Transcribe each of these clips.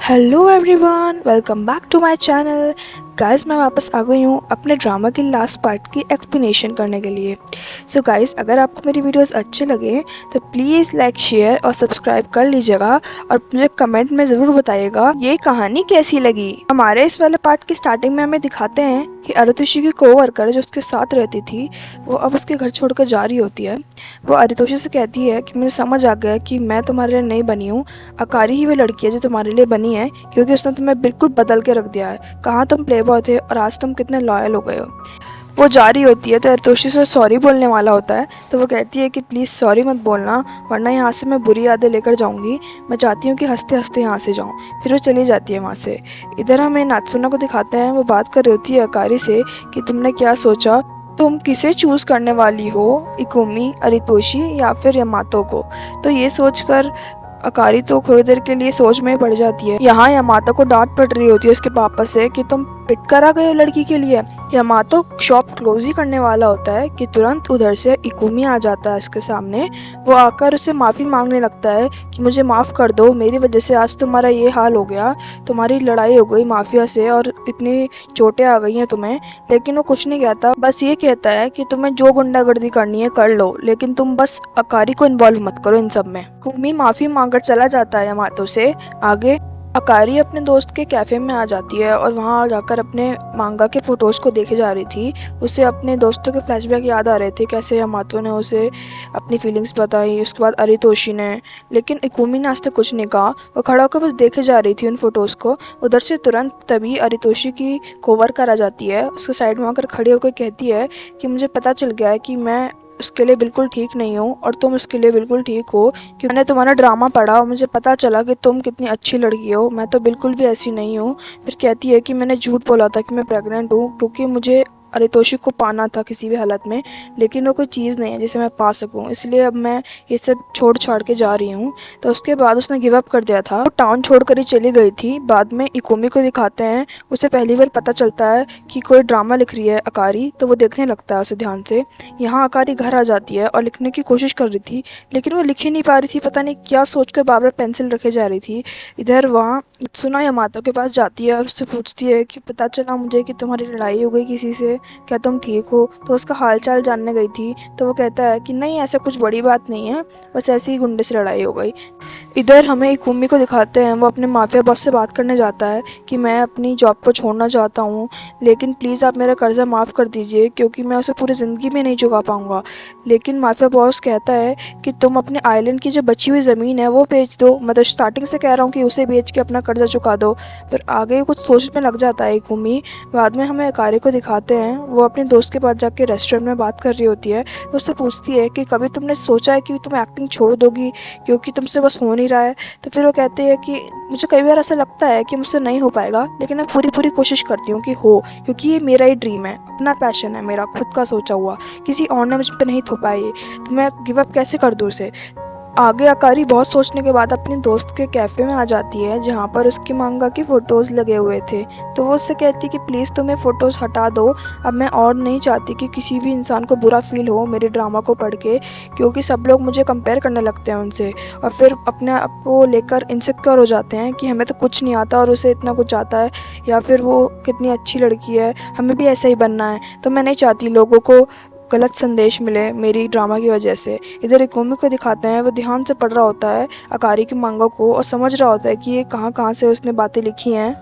Hello everyone, welcome back to my channel. Guys, मैं वापस आ गई हूँ अपने ड्रामा की लास्ट पार्ट की एक्सप्लेनेशन करने के लिए। सो गाइस, अगर आपको मेरी वीडियोस अच्छे लगे तो प्लीज़ लाइक, शेयर और सब्सक्राइब कर लीजिएगा और मुझे कमेंट में ज़रूर बताइएगा ये कहानी कैसी लगी। हमारे इस वाले पार्ट की स्टार्टिंग में हमें दिखाते हैं कि अरितोषी की कोवर्कर जो उसके साथ रहती थी वो अब उसके घर छोड़कर जा रही होती है। वो अरितोषी से कहती है कि मुझे समझ आ गया कि मैं तुम्हारे लिए नहीं बनी हूँ, अकारी ही वो लड़की है जो तुम्हारे लिए बनी है, क्योंकि उसने तुम्हें बिल्कुल बदल के रख दिया है। कहाँ तुम प्ले बॉय थे और आज तुम कितने लॉयल हो गए हो। वो जा रही होती है तो अरितोषी से सॉरी बोलने वाला होता है, तो वो कहती है कि प्लीज़ सॉरी मत बोलना, वरना यहाँ से मैं बुरी यादें लेकर जाऊँगी। मैं चाहती हूँ कि हंसते हंसते यहाँ से जाऊँ। फिर वो चली जाती है वहाँ से। इधर हमें नात्सुना को दिखाते हैं, वो बात कर रही होती है अकारी से कि तुमने क्या सोचा, तुम किसे चूज़ करने वाली हो, इकुमी, अरितोशी या फिर यमातो को। तो ये सोचकर अकारी तो थोड़ी देर के लिए सोच में पड़ जाती है। यहाँ यामातो को डांट पड़ रही होती है उसके पापा से कि तुम पिट कर आ गए हो लड़की के लिए। यामातो शॉप क्लोज ही करने वाला होता है कि तुरंत उधर से इकुमी आ जाता है उसके सामने। वो आकर उससे माफ़ी मांगने लगता है कि मुझे माफ़ कर दो, मेरी वजह से आज तुम्हारा ये हाल हो गया, तुम्हारी लड़ाई हो गई माफिया से और इतनी चोटें आ गई हैं तुम्हें। लेकिन वो कुछ नहीं कहता, बस ये कहता है कि तुम्हें जो गुंडागर्दी करनी है कर लो, लेकिन तुम बस अकारी को इन्वॉल्व मत करो इन सब में। कुमी माफ़ी मांगकर चला जाता है यामातो से। आगे अकारी अपने दोस्त के कैफ़े में आ जाती है और वहाँ जाकर अपने मांगा के फ़ोटोज़ को देखे जा रही थी। उसे अपने दोस्तों के फ्लैशबैक याद आ रहे थे, कैसे यामातो ने उसे अपनी फीलिंग्स बताई, उसके बाद अरितोशी ने। लेकिन इकुमी ने आज तक कुछ नहीं कहा, वो खड़ा होकर बस देखे जा रही थी उन फ़ोटोज़ को। उधर से तुरंत तभी अरितोशी की कोवर्कर आ जाती है, उसके साइड में आकर खड़ी होकर कहती है कि मुझे पता चल गया है कि मैं उसके लिए बिल्कुल ठीक नहीं हूँ और तुम उसके लिए बिल्कुल ठीक हो, क्योंकि मैंने तुम्हारा ड्रामा पढ़ा और मुझे पता चला कि तुम कितनी अच्छी लड़की हो, मैं तो बिल्कुल भी ऐसी नहीं हूँ। फिर कहती है कि मैंने झूठ बोला था कि मैं प्रेग्नेंट हूँ, क्योंकि मुझे अरितोशी को पाना था किसी भी हालत में, लेकिन वो कोई चीज़ नहीं है जिसे मैं पा सकूं, इसलिए अब मैं ये सब छोड़ छाड़ के जा रही हूँ। तो उसके बाद उसने गिव अप कर दिया था, वो टाउन छोड़कर ही चली गई थी। बाद में इकुमी को दिखाते हैं, उसे पहली बार पता चलता है कि कोई ड्रामा लिख रही है अकारी, तो वो देखने लगता है उसे ध्यान से। यहाँ अकारी घर आ जाती है और लिखने की कोशिश कर रही थी, लेकिन वो लिख ही नहीं पा रही थी, पता नहीं क्या सोचकर बार बार पेंसिल रखे जा रही थी। इधर वहाँ सुना यामातो के पास जाती है और उससे पूछती है कि पता चला मुझे कि तुम्हारी लड़ाई हो गई किसी से, क्या तुम ठीक हो। तो उसका हालचाल जानने गई थी, तो वो कहता है कि नहीं, ऐसा कुछ बड़ी बात नहीं है, बस ऐसी ही गुंडे से लड़ाई हो गई। इधर हमें इकुमी को दिखाते हैं, वो अपने माफिया बॉस से बात करने जाता है कि मैं अपनी जॉब को छोड़ना चाहता हूँ, लेकिन प्लीज़ आप मेरा कर्जा माफ़ कर दीजिए, क्योंकि मैं उसे पूरी ज़िंदगी में नहीं चुका पाऊँगा। लेकिन माफिया बॉस कहता है कि तुम अपने आइलैंड की जो बची हुई ज़मीन है वो बेच दो, मैं तो स्टार्टिंग से कह रहा हूँ कि उसे बेच के अपना कर्जा चुका दो। फिर आगे कुछ सोचने लग जाता है इकुमी। बाद में हमें अकारी को दिखाते हैं, वो अपने दोस्त के पास जाके रेस्टोरेंट में बात कर रही होती है। उससे पूछती है कि कभी तुमने सोचा है कि तुम एक्टिंग छोड़ दोगी, क्योंकि तुमसे बस हो नहीं रहा है। तो फिर वो कहते हैं कि मुझे कई बार ऐसा लगता है कि मुझसे नहीं हो पाएगा, लेकिन मैं पूरी पूरी कोशिश करती हूँ कि हो, क्योंकि ये मेरा ही ड्रीम है, अपना पैशन है, मेरा खुद का सोचा हुआ, किसी और ने मुझ पर नहीं थोपा है, तो मैं गिव अप कैसे कर दूँ उसे। आगे अकारी बहुत सोचने के बाद अपने दोस्त के कैफ़े में आ जाती है, जहाँ पर उसके मांगा की फ़ोटोज़ लगे हुए थे। तो वो उससे कहती कि प्लीज़ तुम्हें फ़ोटोज़ हटा दो, अब मैं और नहीं चाहती कि किसी भी इंसान को बुरा फील हो मेरे ड्रामा को पढ़ के, क्योंकि सब लोग मुझे कंपेयर करने लगते हैं उनसे और फिर अपने आप को लेकर इनसिक्योर हो जाते हैं कि हमें तो कुछ नहीं आता और उसे इतना कुछ आता है, या फिर वो कितनी अच्छी लड़की है, हमें भी ऐसा ही बनना है। तो मैं नहीं चाहती लोगों को गलत संदेश मिले मेरी ड्रामा की वजह से। इधर इकोमी को दिखाते हैं, वो ध्यान से पढ़ रहा होता है अकारी के मांगा को और समझ रहा होता है कि ये कहाँ कहाँ से उसने बातें लिखी हैं।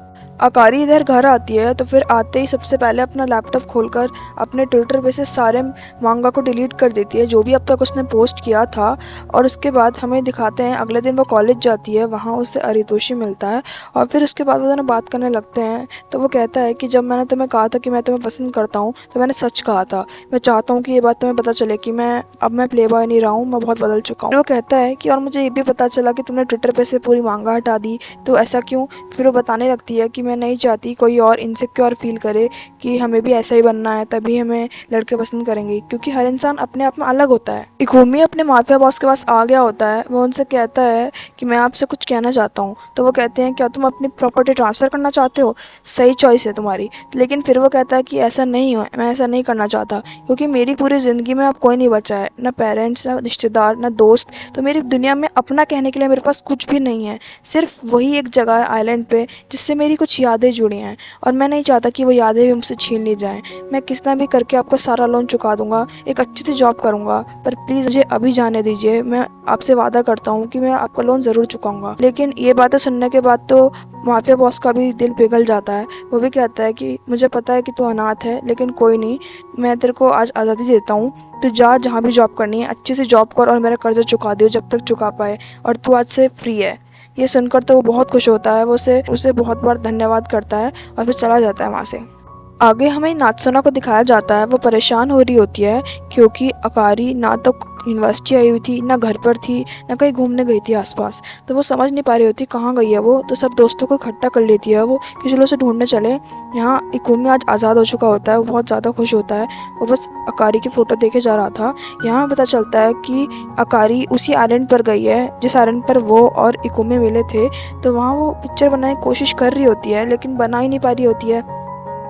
अकारी इधर घर आती है, तो फिर आते ही सबसे पहले अपना लैपटॉप खोलकर अपने ट्विटर पे से सारे मांगा को डिलीट कर देती है जो भी अब तक उसने पोस्ट किया था। और उसके बाद हमें दिखाते हैं अगले दिन वो कॉलेज जाती है, वहाँ उससे अरितोशी मिलता है और फिर उसके बाद वो दोनों बात करने लगते हैं। तो वो कहता है कि जब मैंने तुम्हें कहा था कि मैं तुम्हें पसंद करता हूँ, तो मैंने सच कहा था, मैं चाहता हूँ कि ये बात तुम्हें पता चले कि मैं प्ले बॉय नहीं रहा हूँ, मैं बहुत बदल चुका हूँ। वो कहता है कि और मुझे ये भी पता चला कि तुमने ट्विटर पे से पूरी मांगा हटा दी, तो ऐसा क्यों। फिर वो बताने लगती है कि मैं नहीं चाहती कोई और इनसिक्योर फील करे कि हमें भी ऐसा ही बनना है तभी हमें लड़के पसंद करेंगे, क्योंकि हर इंसान अपने आप में अलग होता है। इकोमी अपने माफिया बॉस के पास आ गया होता है। वो उनसे कहता है कि मैं आपसे कुछ कहना चाहता हूँ। तो वो कहते हैं क्या तुम अपनी प्रॉपर्टी ट्रांसफ़र करना चाहते हो? सही चॉइस है तुम्हारी। लेकिन फिर वो कहता है कि ऐसा नहीं है, मैं ऐसा नहीं करना चाहता, क्योंकि मेरी पूरी ज़िंदगी में अब कोई नहीं बचा है, ना पेरेंट्स, ना रिश्तेदार, ना दोस्त। तो मेरी दुनिया में अपना कहने के लिए मेरे पास कुछ भी नहीं है, सिर्फ वही एक जगह है आइलैंड पे जिससे मेरी कुछ यादें जुड़ी हैं, और मैं नहीं चाहता कि वो यादें भी मुझसे छीन ली जाएं। मैं किस तरह भी करके आपका सारा लोन चुका दूंगा, एक अच्छी सी जॉब करूंगा, पर प्लीज़ मुझे अभी जाने दीजिए। मैं आपसे वादा करता हूँ कि मैं आपका लोन ज़रूर चुकाऊंगा। लेकिन ये बातें सुनने के बाद तो माफिया बॉस का भी दिल पिघल जाता है। वो भी कहता है कि मुझे पता है कि तू अनाथ है, लेकिन कोई नहीं, मैं तेरे को आज आज़ादी देता हूँ। तू जा, जहाँ भी जॉब करनी है अच्छी सी जॉब कर और मेरा कर्जा चुका दियो जब तक चुका पाए, और तू आज से फ्री है। ये सुनकर तो वो बहुत खुश होता है। वो उसे बहुत बार धन्यवाद करता है और फिर चला जाता है वहाँ से। आगे हमें नात्सुना को दिखाया जाता है। वो परेशान हो रही होती है क्योंकि अकारी ना तो यूनिवर्सिटी आई हुई थी, ना घर पर थी, ना कहीं घूमने गई थी आसपास। तो वो समझ नहीं पा रही होती कहाँ गई है वो। तो सब दोस्तों को इकट्ठा कर लेती है वो कि चलो उसे ढूंढने चले। यहाँ इकुमी आज आज़ाद हो चुका होता है। वो बहुत ज़्यादा खुश होता है। वो बस अकारी की फ़ोटो देखे जा रहा था। यहाँ पता चलता है कि अकारी उसी आइलैंड पर गई है जिस आइलैंड पर वो और इकुमी मिले थे। तो वहाँ वो पिक्चर बनाने की कोशिश कर रही होती है, लेकिन बना ही नहीं पा रही होती है।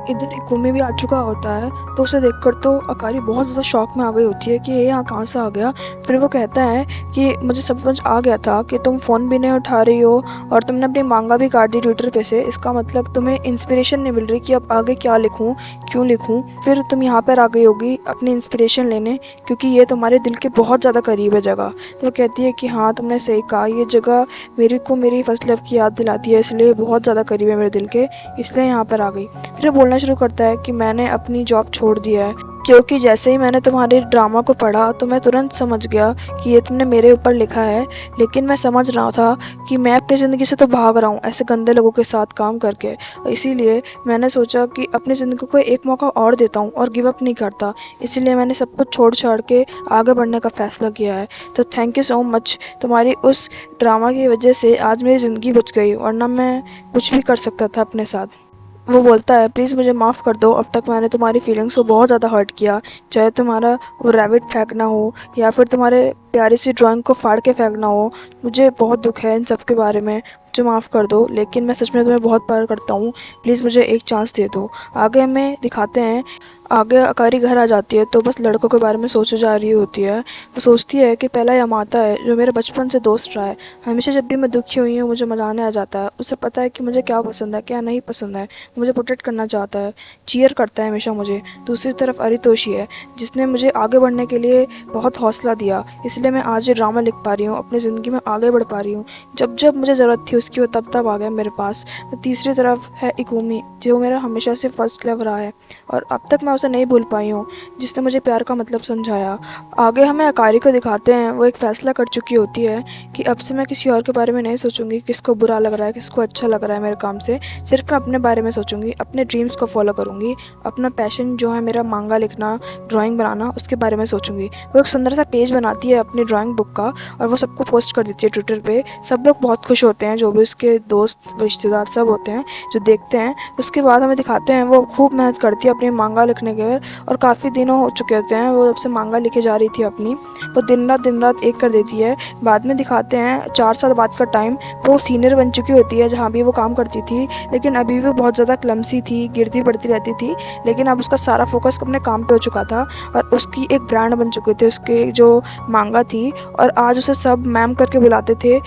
इधर इकुमी भी आ चुका होता है। तो उसे देखकर तो अकारी बहुत ज़्यादा शॉक में आ गई होती है कि ये यहाँ कहाँ से आ गया। फिर वो कहता है कि मुझे समझ आ गया था कि तुम फ़ोन भी नहीं उठा रही हो और तुमने अपनी मांगा भी काट दी ट्विटर पे से। इसका मतलब तुम्हें इंस्पिरेशन नहीं मिल रही कि अब आगे क्या लिखूँ, क्यों लिखूँ। फिर तुम यहाँ पर आ गई होगी अपनी इंस्पिरेशन लेने, क्योंकि ये तुम्हारे दिल के बहुत ज़्यादा करीब है जगह। तो वो कहती है कि हाँ तुमने सही कहा, ये जगह मेरे को मेरी फर्स्ट लव की याद दिलाती है, इसलिए बहुत ज़्यादा करीब है मेरे दिल के, इसलिए यहाँ पर आ गई। फिर बोलना शुरू करता है कि मैंने अपनी जॉब छोड़ दिया है, क्योंकि जैसे ही मैंने तुम्हारे ड्रामा को पढ़ा तो मैं तुरंत समझ गया कि ये तुमने मेरे ऊपर लिखा है। लेकिन मैं समझ रहा था कि मैं अपनी ज़िंदगी से तो भाग रहा हूँ ऐसे गंदे लोगों के साथ काम करके, इसीलिए मैंने सोचा कि अपनी ज़िंदगी को एक मौका और देता हूँ और गिव अप नहीं करता। इसलिए मैंने सब कुछ छोड़ छाड़ के आगे बढ़ने का फ़ैसला किया है। तो थैंक यू सो मच, तुम्हारी उस ड्रामा की वजह से आज मेरी ज़िंदगी बच गई, वरना मैं कुछ भी कर सकता था अपने साथ। वो बोलता है प्लीज़ मुझे माफ़ कर दो, अब तक मैंने तुम्हारी फीलिंग्स को बहुत ज़्यादा हर्ट किया, चाहे तुम्हारा वो रैबिट फेंकना हो या फिर तुम्हारे प्यारी सी ड्राइंग को फाड़ के फेंकना हो। मुझे बहुत दुख है इन सब के बारे में, मुझे माफ़ कर दो, लेकिन मैं सच में तुम्हें बहुत प्यार करता हूँ, प्लीज़ मुझे एक चांस दे दो। आगे हमें दिखाते हैं, आगे अकारी घर आ जाती है तो बस लड़कों के बारे में सोचे जा रही होती है। वो सोचती है कि पहला यामाता है जो मेरे बचपन से दोस्त रहा है, हमेशा जब भी मैं दुखी हुई हूँ मुझे मनाने आ जाता है। उसे पता है कि मुझे क्या पसंद है क्या नहीं पसंद है, मुझे प्रोटेक्ट करना चाहता है, चीयर करता है हमेशा मुझे। दूसरी तरफ अरितोषी है जिसने मुझे आगे बढ़ने के लिए बहुत हौसला दिया, इसलिए मैं आज ये ड्रामा लिख पा रही हूँ, अपनी ज़िंदगी में आगे बढ़ पा रही हूँ। जब जब मुझे ज़रूरत थी उसकी वो तब तब आ गया मेरे पास। तीसरी तरफ है इकुमी जो मेरा हमेशा से फर्स्ट लव रहा है और अब तक मैं उसे नहीं भूल पाई हूँ, जिसने मुझे प्यार का मतलब समझाया। आगे हमें अकारी को दिखाते हैं, वो एक फ़ैसला कर चुकी होती है कि अब से मैं किसी और के बारे में नहीं सोचूंगी किसको बुरा लग रहा है किसको अच्छा लग रहा है मेरे काम से, सिर्फ मैं अपने बारे में सोचूंगी, अपने ड्रीम्स को फॉलो करूँगी, अपना पैशन जो है मेरा मांगा लिखना, ड्राइंग बनाना, उसके बारे में सोचूंगी। वो एक सुंदर सा पेज बनाती है अपनी ड्राइंग बुक का और वो सबको पोस्ट कर देती है ट्विटर पे। सब लोग बहुत खुश होते हैं, जो भी उसके दोस्त रिश्तेदार सब होते हैं जो देखते हैं। उसके बाद हमें दिखाते हैं वो खूब मेहनत करती है अपने मांगा लिखने के, और काफ़ी दिनों हो चुके होते हैं वो जब से मांगा लिखे जा रही थी अपनी। वो दिन रात एक कर देती है। बाद में दिखाते हैं 4 साल बाद का टाइम, वो सीनियर बन चुकी होती है जहाँ भी वो काम करती थी, लेकिन अभी भी बहुत ज़्यादा क्लमसी थी, गिरती पड़ती रहती थी। लेकिन अब उसका सारा फोकस अपने काम पे हो चुका था और उसकी एक ब्रांड बन चुके थे उसके जो मांगा थी, और आज उसे सब मैम करके बुलाते थे।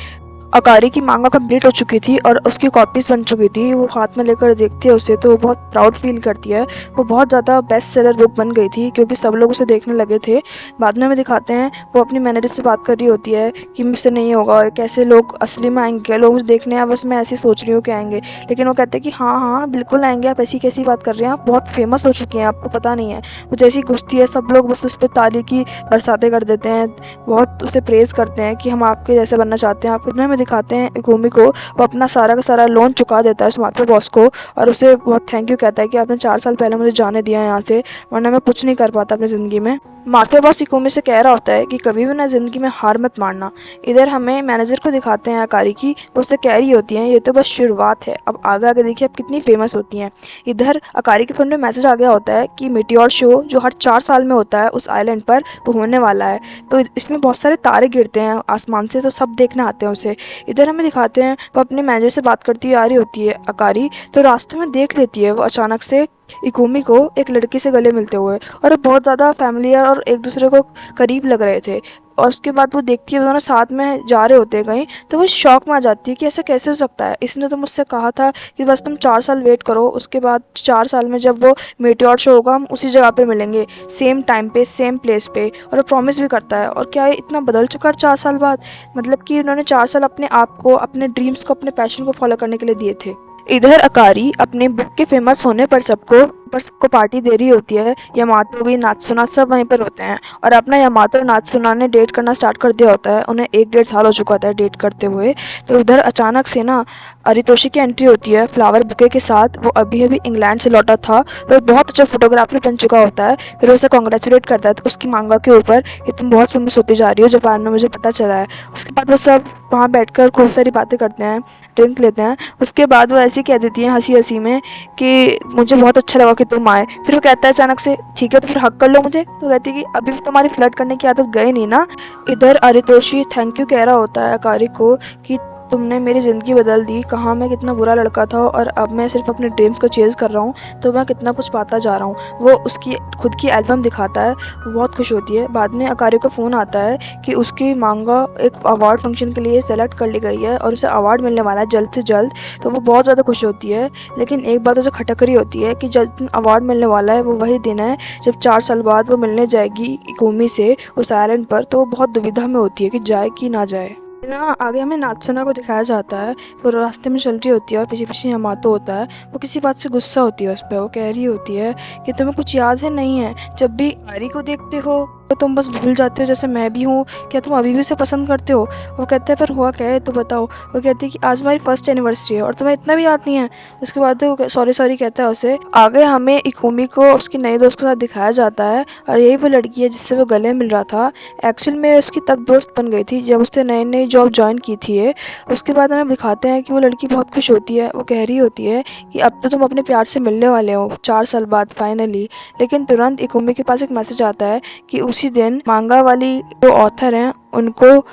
अकारी की मांगा कंप्लीट हो चुकी थी और उसकी कॉपीज़ बन चुकी थी। वो हाथ में लेकर देखती है उसे तो वो बहुत प्राउड फील करती है। वो बहुत ज़्यादा बेस्ट सेलर बुक बन गई थी क्योंकि सब लोग उसे देखने लगे थे। बाद में हमें दिखाते हैं वो अपनी मैनेजर से बात कर रही होती है कि मुझसे नहीं होगा, कैसे लोग असली में आएंगे, लोग मुझे देखने हैं, बस मैं ऐसी सोच रही हूँ कि आएंगे। लेकिन वो कहते हैं कि हाँ हाँ बिल्कुल आएंगे, आप ऐसी कैसी बात कर रहे हैं, आप बहुत फेमस हो चुकी हैं, आपको पता नहीं है। वो जैसी घुसती है सब लोग बस उस पर ताली की बरसातें कर देते हैं, बहुत उसे प्रेज़ करते हैं कि हम आपके जैसे बनना चाहते हैं। आप में दिखाते हैं इकुमी को, वो अपना सारा का सारा लोन चुका देता है उस माफिया बॉस को और उसे बहुत थैंक यू कहता है कि आपने 4 साल पहले मुझे जाने दिया यहाँ से, वरना मैं कुछ नहीं कर पाता अपनी ज़िंदगी में। माफिया बॉस इकुमी से कह रहा होता है कि कभी भी ना ज़िंदगी में हार मत मानना। इधर हमें मैनेजर को दिखाते हैं अकारी की, वो उससे कह रही होती हैं ये तो बस शुरुआत है, अब आगे आगे देखिए अब कितनी फेमस होती हैं। इधर अकारी के फ़ोन में मैसेज आ गया होता है कि मीटियोर शो जो हर 4 साल में होता है उस आइलैंड पर, वो होने वाला है। तो इसमें बहुत सारे तारे गिरते हैं आसमान से, तो सब देखने आते हैं उसे। इधर हमें दिखाते हैं वो अपने मैनेजर से बात करती आ रही होती है अकारी, तो रास्ते में देख लेती है वो अचानक से इकुमी को एक लड़की से गले मिलते हुए, और वो बहुत ज़्यादा फैमिलियर और एक दूसरे को करीब लग रहे थे। और उसके बाद वो देखती है वो दोनों साथ में जा रहे होते हैं कहीं, तो वो शॉक में आ जाती है कि ऐसा कैसे हो सकता है, इसने तो मुझसे कहा था कि बस तुम 4 साल वेट करो, उसके बाद 4 साल में जब वो मीटियोर शो होगा हम उसी जगह पे मिलेंगे, सेम टाइम पे सेम प्लेस पे। और वो प्रॉमिस भी करता है। और क्या ये इतना बदल चुका है 4 साल बाद, मतलब कि उन्होंने 4 साल अपने आप को, अपने ड्रीम्स को, अपने पैशन को फॉलो करने के लिए दिए थे। इधर अकारी अपने बुक के फेमस होने पर सबको पार्टी दे रही होती है। यामातो भी, नात्सुना सब वहीं पर होते हैं और अपना यामातो और नात्सुना ने डेट करना स्टार्ट कर दिया होता है। उन्हें 1-1.5 साल हो चुका होता है डेट करते हुए। तो उधर अचानक से ना अरितोशी की एंट्री होती है फ्लावर बुके के साथ। वो अभी अभी इंग्लैंड से लौटा था, वो बहुत अच्छा फोटोग्राफर बन चुका होता है। फिर उसे कॉन्ग्रेचुलेट करता है तो उसकी मांगा के ऊपर कि तुम बहुत फेमस होती जा रही हो, जापान में मुझे पता चला है। उसके बाद वो सब वहाँ बैठकर खूब सारी बातें करते हैं, ड्रिंक लेते हैं। उसके बाद वो ऐसे ही कह देती हैं हंसी हंसी में कि मुझे बहुत अच्छा लगा कि तुम आए। फिर वो कहता है अचानक से ठीक है तो फिर हक कर लो मुझे। तो कहती है कि अभी भी तुम्हारी फ्लर्ट करने की आदत गई नहीं ना। इधर अरितोशी थैंक यू कह रहा होता है अकारी को कि तुमने मेरी ज़िंदगी बदल दी, कहाँ मैं कितना बुरा लड़का था और अब मैं सिर्फ अपने ड्रीम्स को चेज़ कर रहा हूँ, तो मैं कितना कुछ पाता जा रहा हूँ। वो उसकी खुद की एल्बम दिखाता है, वो बहुत खुश होती है। बाद में अकारी को फ़ोन आता है कि उसकी मांगा एक अवार्ड फंक्शन के लिए सेलेक्ट कर ली गई है और उसे अवार्ड मिलने वाला है जल्द से जल्द। तो वो बहुत ज़्यादा खुश होती है। लेकिन एक बात उसे खटक रही होती है कि जब दिन अवार्ड मिलने वाला है वो वही दिन है जब 4 साल बाद वो मिलने जाएगी इकुमी से उस आइलैंड पर। तो वो बहुत दुविधा में होती है कि जाए कि ना जाए ना। आगे हमें नात्सुना को दिखाया जाता है, वो रास्ते में चल रही होती है और पीछे पीछे यामातो होता है। वो किसी बात से गुस्सा होती है उस पर। वो कह रही होती है कि तुम्हें कुछ याद है नहीं है, जब भी आरी को देखते हो तो तुम बस भूल जाते हो जैसे मैं भी हूँ, क्या तुम अभी भी उसे पसंद करते हो। वो कहते हैं पर हुआ क्या है तो बताओ। वो कहती है कि आज हमारी फर्स्ट एनिवर्सरी है और तुम्हें इतना भी याद नहीं है। उसके बाद वो सॉरी सॉरी कहता है उसे। आगे हमें इकुमी को उसकी नई दोस्त के साथ दिखाया जाता है और यही वो लड़की है जिससे वो गले मिल रहा था। एक्चुअल में उसकी तब दोस्त बन गई थी जब उसने नई नई जॉब ज्वाइन की थी। उसके बाद हमें दिखाते हैं कि वो लड़की बहुत खुश होती है। वो कह रही होती है कि अब तो तुम अपने प्यार से मिलने वाले हो 4 साल बाद फाइनली। लेकिन तुरंत इकुमी के पास एक मैसेज आता है कि उसी दिन मांगा वाली जो ऑथर हैं उनको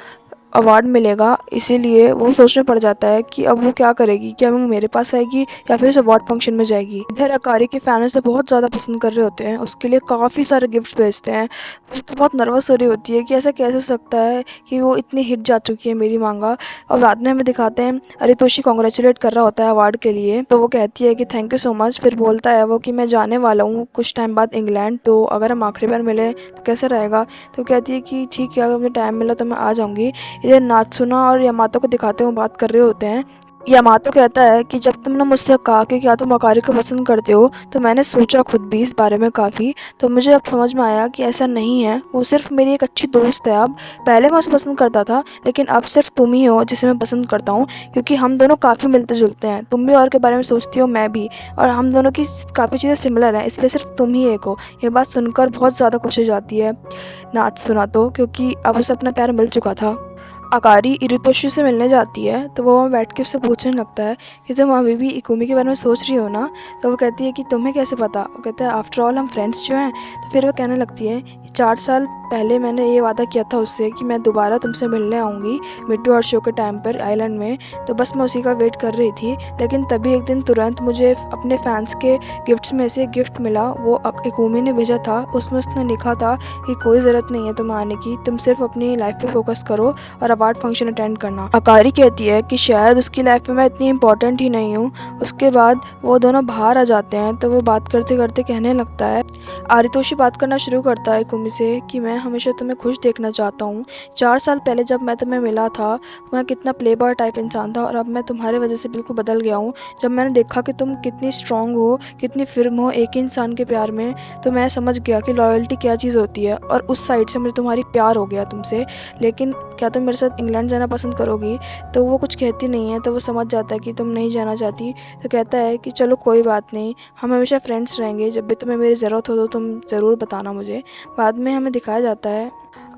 अवार्ड मिलेगा। इसीलिए वो सोचने पड़ जाता है कि अब वो क्या करेगी, क्या वो मेरे पास आएगी या फिर उस अवार्ड फंक्शन में जाएगी। इधर अकारी के फैन उसे बहुत ज़्यादा पसंद कर रहे होते हैं, उसके लिए काफ़ी सारे गिफ्ट भेजते हैं। वो तो बहुत नर्वस हो रही होती है कि ऐसा कैसे हो सकता है कि वो इतनी हिट जा चुकी है मेरी मांगा। और बाद में हमें दिखाते हैं अरितोशी कॉन्ग्रेचुलेट कर रहा होता है अवार्ड के लिए। तो वो कहती है कि थैंक यू सो मच। फिर बोलता है वो कि मैं जाने वाला हूँ कुछ टाइम बाद इंग्लैंड, तो अगर हम आखिरी बार मिले तो कैसा रहेगा। तो कहती है कि ठीक है अगर मुझे टाइम मिला तो मैं आ जाऊँगी। इधर नात्सुना और यामातो को दिखाते हुए बात कर रहे होते हैं। यामातो कहता है कि जब तुमने मुझसे कहा कि क्या तुम अकारी को पसंद करते हो तो मैंने सोचा खुद भी इस बारे में काफ़ी, तो मुझे अब समझ में आया कि ऐसा नहीं है, वो सिर्फ मेरी एक अच्छी दोस्त है। अब पहले मैं उसे पसंद करता था लेकिन अब सिर्फ तुम ही हो जिसे मैं पसंद करता हूँ, क्योंकि हम दोनों काफ़ी मिलते जुलते हैं। तुम भी और के बारे में सोचती हो, मैं भी, और हम दोनों की काफ़ी चीज़ें सिमिलर हैं, इसलिए सिर्फ तुम ही एक हो। ये बात सुनकर बहुत ज़्यादा खुश हो जाती है नात्सुना तो, क्योंकि अब उसे अपना प्यार मिल चुका था। अकारी इरितोशी से मिलने जाती है तो वो वहाँ बैठ के उससे पूछने लगता है कि तुम अभी भी इकुमी के बारे में सोच रही हो ना। तो वो कहती है कि तुम्हें कैसे पता। वो कहता है आफ्टर ऑल हम फ्रेंड्स जो हैं। तो फिर वो कहने लगती है 4 साल पहले मैंने ये वादा किया था उससे कि मैं दोबारा तुमसे मिलने आऊँगी मीटू और शो के टाइम पर आइलैंड में, तो बस मैं उसी का वेट कर रही थी। लेकिन तभी एक दिन तुरंत मुझे अपने फैंस के गिफ्ट्स में से गिफ्ट मिला, वो इकुमी ने भेजा था। उसमें उसने लिखा था कि कोई ज़रूरत नहीं है तुम आने की, तुम सिर्फ अपनी लाइफ पे फोकस करो और अवार्ड फंक्शन अटेंड करना। अकारी कहती है कि शायद उसकी लाइफ में मैं इतनी इंपॉर्टेंट ही नहीं हूँ। उसके बाद वो दोनों बाहर आ जाते हैं तो वो बात करते करते कहने लगता है, आरितोशी बात करना शुरू करता है इकुमी से कि मैं हमेशा तुम्हें खुश देखना चाहता हूँ। 4 साल पहले जब मैं तुम्हें मिला था, मैं कितना प्लेबॉय टाइप इंसान था और अब मैं तुम्हारे वजह से बिल्कुल बदल गया हूँ। जब मैंने देखा कि तुम कितनी स्ट्रॉन्ग हो, कितनी फ़िर्म हो एक ही इंसान के प्यार में, तो मैं समझ गया कि लॉयल्टी क्या चीज़ होती है और उस साइड से मुझे तुम्हारी प्यार हो गया तुमसे। लेकिन क्या तुम मेरे साथ इंग्लैंड जाना पसंद करोगी? तो वो कुछ कहती नहीं है, तो वो समझ जाता है कि तुम नहीं जाना चाहती, तो कहता है कि चलो कोई बात नहीं, हम हमेशा फ्रेंड्स रहेंगे, जब भी तुम्हें मेरी ज़रूरत हो तो तुम ज़रूर बताना मुझे। बाद में हमें दिखाया जाता है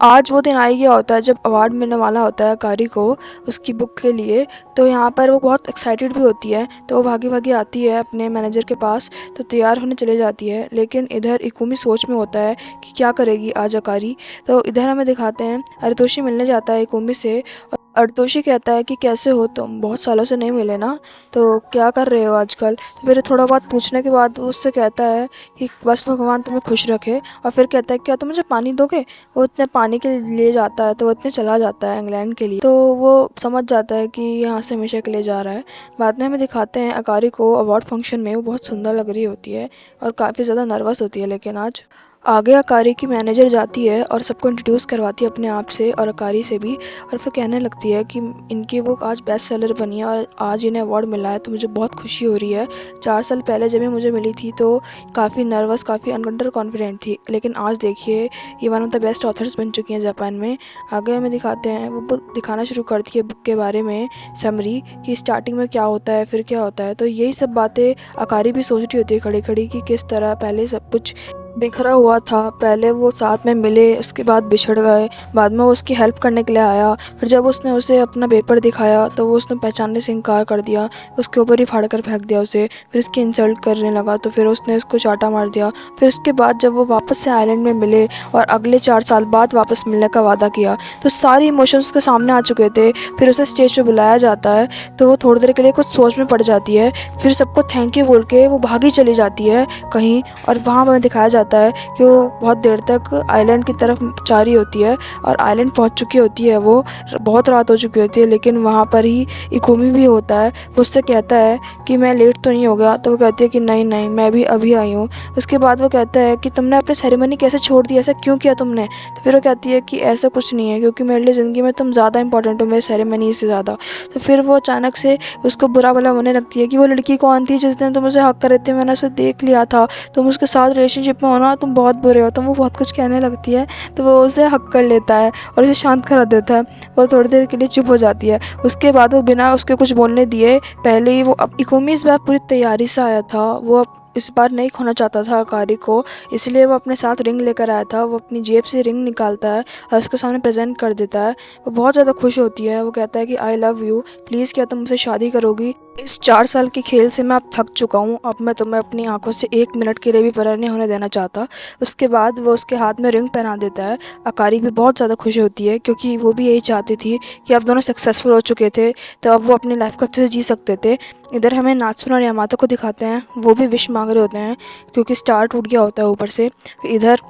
आज वो दिन आ ही गया होता है जब अवार्ड मिलने वाला होता है कारी को उसकी बुक के लिए। तो यहाँ पर वो बहुत एक्साइटेड भी होती है, तो वो भागी भागी आती है अपने मैनेजर के पास, तो तैयार होने चले जाती है। लेकिन इधर इकुमी सोच में होता है कि क्या करेगी आज अकारी। तो इधर हमें दिखाते हैं अरितोशी मिलने जाता है इकुमी से। और अरितोशी कहता है कि कैसे हो तुम, बहुत सालों से नहीं मिले ना, तो क्या कर रहे हो आजकल। तो फिर थोड़ा बहुत पूछने के बाद वो उससे कहता है कि बस भगवान तुम्हें खुश रखे। और फिर कहता है क्या तुम मुझे पानी दोगे। वो इतने पानी के लिए जाता है, तो वो इतने चला जाता है इंग्लैंड के लिए, तो वो समझ जाता है कि यहाँ से हमेशा के लिए जा रहा है। बाद में हमें दिखाते हैं अकारी को अवार्ड फंक्शन में, वो बहुत सुंदर लग रही होती है और काफ़ी ज़्यादा नर्वस होती है। लेकिन आज आगे अकारी की मैनेजर जाती है और सबको इंट्रोड्यूस करवाती है अपने आप से और अकारी से भी, और फिर कहने लगती है कि इनकी बुक आज बेस्ट सेलर बनी है और आज इन्हें अवार्ड मिला है, तो मुझे बहुत खुशी हो रही है। 4 साल पहले जब ये मुझे मिली थी तो काफ़ी नर्वस, काफ़ी अंडर कॉन्फिडेंट थी, लेकिन आज देखिए ये one of the best authors बन चुकी हैं जापान में। आगे हमें दिखाते हैं वो बुक दिखाना शुरू करती है बुक के बारे में समरी, कि स्टार्टिंग में क्या होता है फिर क्या होता है। तो यही सब बातें अकारी भी सोच रही होती है खड़ी खड़ी कि किस तरह पहले सब कुछ बिखरा हुआ था, पहले वो साथ में मिले, उसके बाद बिछड़ गए, बाद में वो उसकी हेल्प करने के लिए आया, फिर जब उसने उसे अपना पेपर दिखाया तो वो उसने पहचानने से इनकार कर दिया, उसके ऊपर ही फाड़ कर फेंक दिया उसे, फिर उसकी इंसल्ट करने लगा, तो फिर उसने उसको चाटा मार दिया। फिर उसके बाद जब वो वापस से आइलैंड में मिले और अगले 4 साल बाद वापस मिलने का वादा किया, तो सारी इमोशंस उसके सामने आ चुके थे। फिर उसे स्टेज पर बुलाया जाता है, तो वो थोड़ी देर के लिए कुछ सोच में पड़ जाती है, फिर सबको थैंक यू बोल के वो भागी चली जाती है कहीं, और वहाँ हमें दिखाया जाता है कि वो बहुत देर तक आइलैंड की तरफ जा रही होती है और आइलैंड पहुंच चुकी होती है। वो बहुत रात हो चुकी होती है, लेकिन वहाँ पर ही इकुमी भी होता है। वो उससे कहता है कि मैं लेट तो नहीं हो गया, तो वो कहती है कि नहीं नहीं, मैं भी अभी आई हूँ। उसके बाद वो कहता है कि तुमने अपनी सेरेमनी कैसे छोड़ दी, ऐसा क्यों किया तुमने। तो फिर वो कहती है कि ऐसा कुछ नहीं है, क्योंकि मेरे लिए ज़िंदगी में तुम ज़्यादा इंपॉर्टेंट हो मेरी सेरेमनी से ज़्यादा। तो फिर वो अचानक से उसको बुरा भला होने लगती है कि वो लड़की कौन थी जिस दिन तुम उसे हक कर रहे थे, मैंने उसे देख लिया था, तुम उसके साथ रिलेशनशिप में हो ना, तुम बहुत बुरे हो। तो वो बहुत कुछ कहने लगती है, तो वो उसे हक कर लेता है और उसे शांत करा देता है। वो थोड़ी देर के लिए चुप हो जाती है। उसके बाद वो बिना उसके कुछ बोलने दिए पहले ही वो अब इकुमी इस बार पूरी तैयारी से आया था, वो इस बार नहीं खोना चाहता था अकारी को, इसलिए वो अपने साथ रिंग लेकर आया था। वो अपनी जेब से रिंग निकालता है और उसके सामने प्रेजेंट कर देता है। वो बहुत ज़्यादा खुश होती है। वो कहता है कि आई लव यू, प्लीज़ क्या तुम मुझसे शादी करोगी। इस 4 साल के खेल से मैं अब थक चुका हूँ, अब मैं तुम्हें अपनी आंखों से 1 मिनट के लिए भी पराया नहीं होने देना चाहता। उसके बाद वो उसके हाथ में रिंग पहना देता है। अकारी भी बहुत ज़्यादा खुश होती है, क्योंकि वो भी यही चाहती थी कि अब दोनों सक्सेसफुल हो चुके थे, तो अब वो अपनी लाइफ को अच्छे से जी सकते थे। इधर हमें नात्सुनो और यामातो को दिखाते हैं, वो भी विश मांग रहे होते हैं क्योंकि स्टार टूट गया होता है ऊपर से। इधर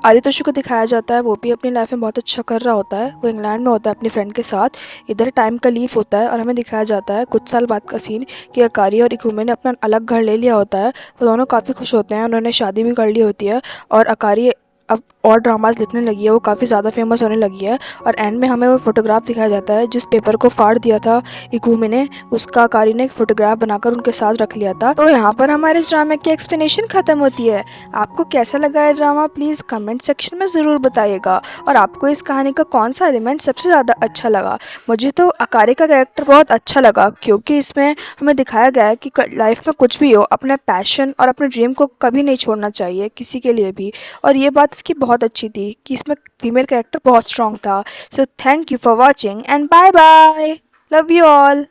आरितोशी को दिखाया जाता है, वो भी अपनी लाइफ में बहुत अच्छा कर रहा होता है। वो इंग्लैंड में होता है अपनी फ्रेंड के साथ। इधर टाइम का लीव होता है और हमें दिखाया जाता है कुछ साल बाद का सीन कि अकारी और इकुमे ने अपना अलग घर ले लिया होता है। वो दोनों काफ़ी खुश होते हैं, उन्होंने शादी भी कर ली होती है और अकारी अब और ड्रामास लिखने लगी है, वो काफ़ी ज़्यादा फेमस होने लगी है। और एंड में हमें वो फोटोग्राफ दिखाया जाता है जिस पेपर को फाड़ दिया था इकुमी ने, उसका अकारी ने एक फ़ोटोग्राफ बनाकर उनके साथ रख लिया था। तो यहाँ पर हमारे इस ड्रामे की एक्सप्लेनेशन ख़त्म होती है। आपको कैसा लगा है ड्रामा, प्लीज़ कमेंट सेक्शन में ज़रूर बताइएगा। और आपको इस कहानी का कौन सा एलिमेंट सबसे ज़्यादा अच्छा लगा। मुझे तो अकारी का कैरेक्टर बहुत अच्छा लगा, क्योंकि इसमें हमें दिखाया गया है कि लाइफ में कुछ भी हो, अपने पैशन और अपने ड्रीम को कभी नहीं छोड़ना चाहिए किसी के लिए भी। और ये बात इसकी बहुत अच्छी थी कि इसमें फीमेल कैरेक्टर बहुत स्ट्रॉन्ग था। So thank you for watching and bye bye, love you all.